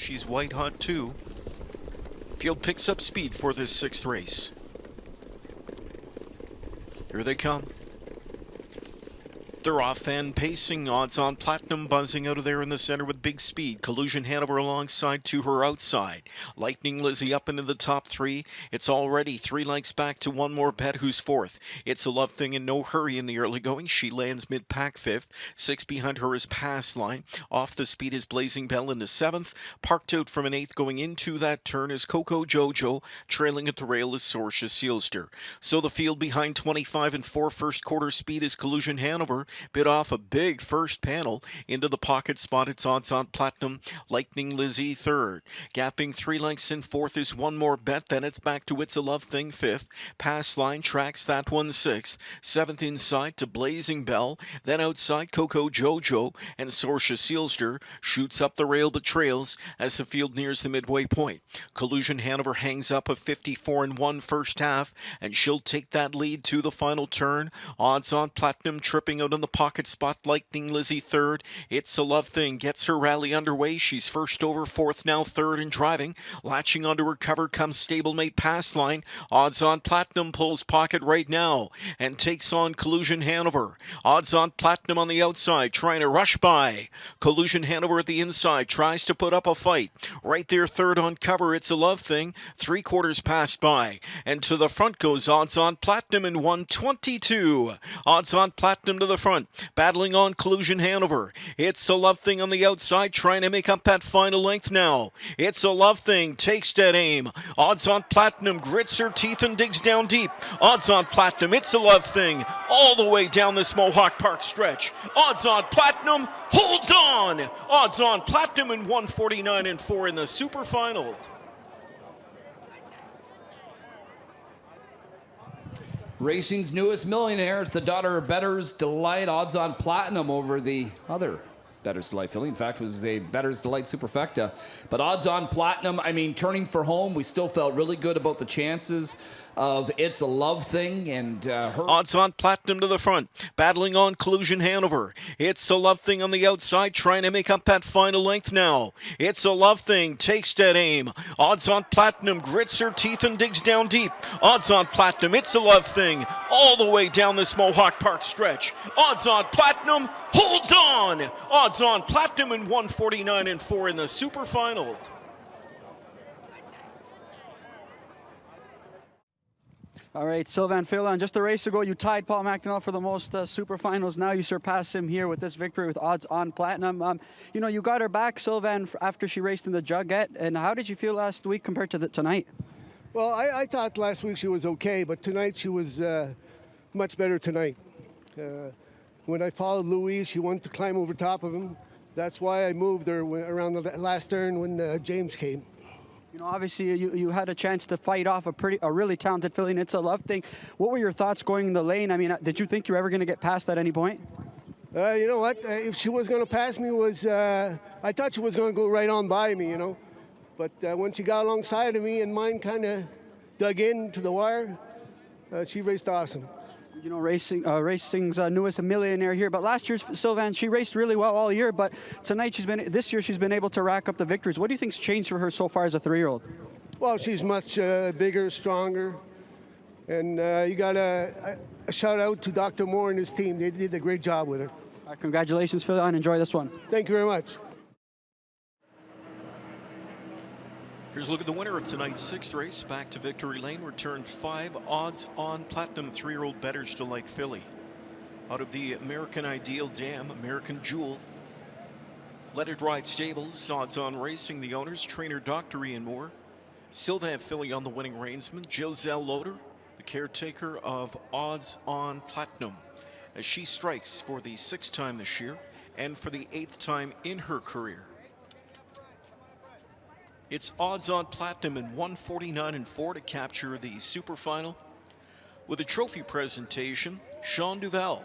She's white hot too. Field picks up speed for this sixth race. Here they come. They're off and pacing. Odds on Platinum buzzing out of there in the center with big speed. Collusion Hanover alongside to her outside. Lightning Lizzie up into the top three. It's already 3 lengths back to one more bet who's fourth. It's a Love Thing in no hurry in the early going. She lands mid-pack fifth. 6 behind her is Pass Line. Off the speed is Blazing Bell into seventh. Parked out from an eighth going into that turn is Coco Jojo. Trailing at the rail is Sorsha Sealster. So the field behind 25 and 4 first quarter speed is Collusion Hanover. Bit off a big first panel into the pocket spot. It's Odds on Platinum. Lightning Lizzie third. Gapping 3 lengths in fourth is One More Bet. Then it's back to It's a Love Thing fifth. Pass Line tracks that one sixth. Seventh inside to Blazing Bell. Then outside Coco Jojo and Sorsha Sealster shoots up the rail but trails as the field nears the midway point. Collusion Hanover hangs up a 54 and 1 first half and she'll take that lead to the final turn. Odds on Platinum tripping out in the pocket spot. Lightning Lizzie third. It's a Love Thing gets her rally underway. She's first over, fourth now, third and driving. Latching onto her cover comes stablemate Pass Line. Odds on Platinum pulls pocket right now and takes on Collusion Hanover. Odds on Platinum on the outside trying to rush by. Collusion Hanover at the inside tries to put up a fight. Right there third on cover. It's a Love Thing. 3/4 passed by. And to the front goes Odds on Platinum in 1:22. Odds on Platinum to the front. Battling on Collusion Hanover. It's a Love Thing on the outside trying to make up that final length now. It's a Love Thing takes dead aim. Odds on Platinum grits her teeth and digs down deep. Odds on Platinum. It's a Love Thing all the way down this Mohawk Park stretch. Odds on Platinum holds on. Odds on Platinum in 1:49 and 4 in the super final. Racing's newest millionaire. It's the daughter of Bettor's Delight. Odds on Platinum over the other Bettor's Delight filly. In fact, it was a Bettor's Delight Superfecta. But odds on Platinum, I mean, turning for home, we still felt really good about the chances of It's a Love Thing and her. Odds on Platinum to the front. Battling on Collusion Hanover. It's a Love Thing on the outside trying to make up that final length now. It's a Love Thing takes dead aim. Odds on Platinum grits her teeth and digs down deep. Odds on Platinum. It's a Love Thing all the way down this Mohawk Park stretch. Odds on Platinum holds on. Odds on Platinum in 1:49 and 4 in the super final. All right, Sylvain Fillon, just a race ago, you tied Paul McDonnell for the most super finals. Now you surpass him here with this victory with Odds on Platinum. You know, you got her back, Sylvain, after she raced in the Jugette. And how did you feel last week compared to tonight? Well, I thought last week she was okay, but tonight she was much better tonight. When I followed Louise, she wanted to climb over top of him. That's why I moved her around the last turn when James came. You know, obviously you had a chance to fight off a really talented filly, and It's a Love Thing. What were your thoughts going in the lane? I mean, did you think you were ever going to get past at any point? You know what? If she was going to pass me, I thought she was going to go right on by me, you know. But when she got alongside of me and mine kind of dug in to the wire, she raced awesome. You know, racing's newest millionaire here. But last year's Sylvain, she raced really well all year. But tonight, this year she's been able to rack up the victories. What do you think's changed for her so far as a 3-year-old? Well, she's much bigger, stronger. And you got a shout out to Dr. Moore and his team. They did a great job with her. Congratulations, Phil, and enjoy this one. Thank you very much. Here's a look at the winner of tonight's sixth race. Back to Victory Lane, returned 5 Odds on Platinum 3-year-old Bettor's Delight filly. Out of the American Ideal Dam, American Jewel. Let It Ride Stables, Odds on Racing, the owners, trainer Dr. Ian Moore. Sylvain filly on the winning reinsman, Giselle Loader, the caretaker of Odds on Platinum, as she strikes for the 6th time this year and for the 8th time in her career. It's Odds on Platinum in 1:49 and 4 to capture the super final. With a trophy presentation, Sean Duval,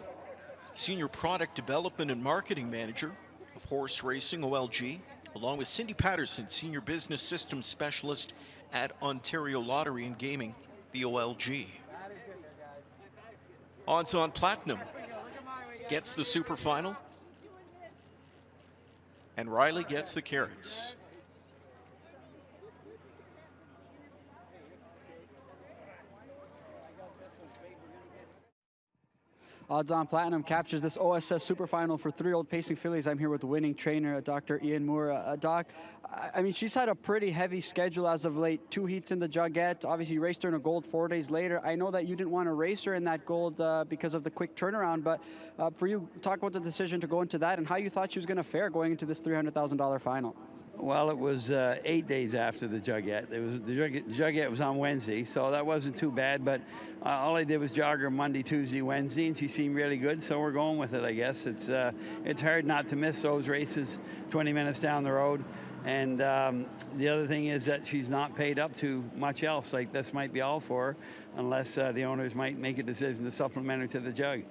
Senior Product Development and Marketing Manager of Horse Racing OLG, along with Cindy Patterson, Senior Business Systems Specialist at Ontario Lottery and Gaming, the OLG. Odds on Platinum gets the super final, and Riley gets the carrots. Odds On Platinum captures this OSS Super Final for 3-year-old pacing fillies. I'm here with the winning trainer, Dr. Ian Moore. Doc, I mean, she's had a pretty heavy schedule as of late. 2 heats in the Jugette. Obviously, you raced her in a gold 4 days later. I know that you didn't want to race her in that gold because of the quick turnaround, but for you, talk about the decision to go into that and how you thought she was going to fare going into this $300,000 final. Well, it was 8 days after the Jugette. The Jugette was on Wednesday, so that wasn't too bad. But all I did was jog her Monday, Tuesday, Wednesday, and she seemed really good. So we're going with it, I guess. It's hard not to miss those races 20 minutes down the road. And the other thing is that she's not paid up to much else. Like, this might be all for her, unless the owners might make a decision to supplement her to the Jug.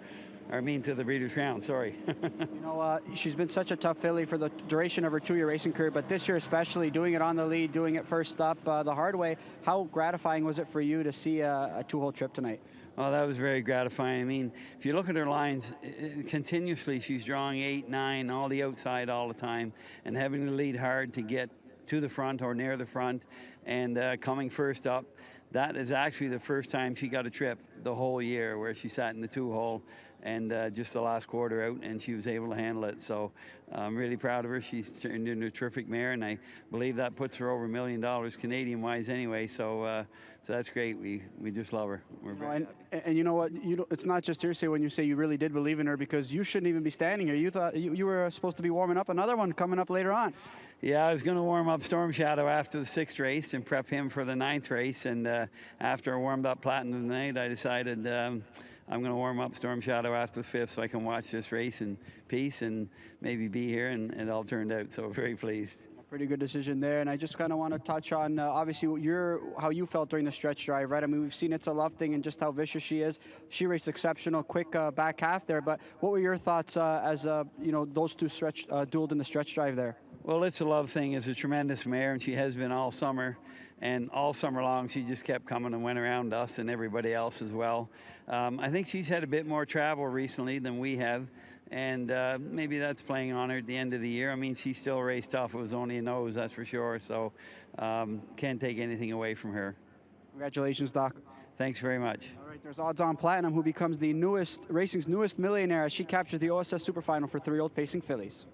Or to the Breeders' Crown, sorry. You know, she's been such a tough filly for the duration of her 2-year racing career, but this year especially, doing it on the lead, doing it first up the hard way. How gratifying was it for you to see a 2-hole trip tonight? Well, that was very gratifying. I mean, if you look at her lines, continuously she's drawing 8, 9, all the outside all the time, and having to lead hard to get to the front or near the front, and coming first up. That is actually the first time she got a trip the whole year, where she sat in the 2-hole and just the last quarter out, and she was able to handle it. So I'm really proud of her. She's turned into a terrific mare, and I believe that puts her over $1 million Canadian-wise anyway. So that's great. We just love her. And you know what? It's not just hearsay when you say you really did believe in her, because you shouldn't even be standing here. You thought you were supposed to be warming up another one coming up later on. Yeah, I was going to warm up Storm Shadow after the 6th race and prep him for the 9th race. And after I warmed up Platinum tonight, I decided I'm going to warm up Storm Shadow after the 5th so I can watch this race in peace and maybe be here, and it all turned out. So very pleased. Pretty good decision there, and I just kind of want to touch on obviously how you felt during the stretch drive, right? I mean, we've seen It's a Love Thing and just how vicious she is. She raced exceptional, quick back half there, but what were your thoughts as those two dueled in the stretch drive there? Well, It's a Love Thing is a tremendous mare, and she has been all summer. And all summer long, she just kept coming and went around us and everybody else as well. I think she's had a bit more travel recently than we have, and maybe that's playing on her at the end of the year. I mean, she still raced tough. It was only a nose, that's for sure. So can't take anything away from her. Congratulations, Doc. Thanks very much. All right, there's Odds On Platinum, who becomes the racing's newest millionaire as she captures the OSS Super Final for 3-year-old pacing fillies.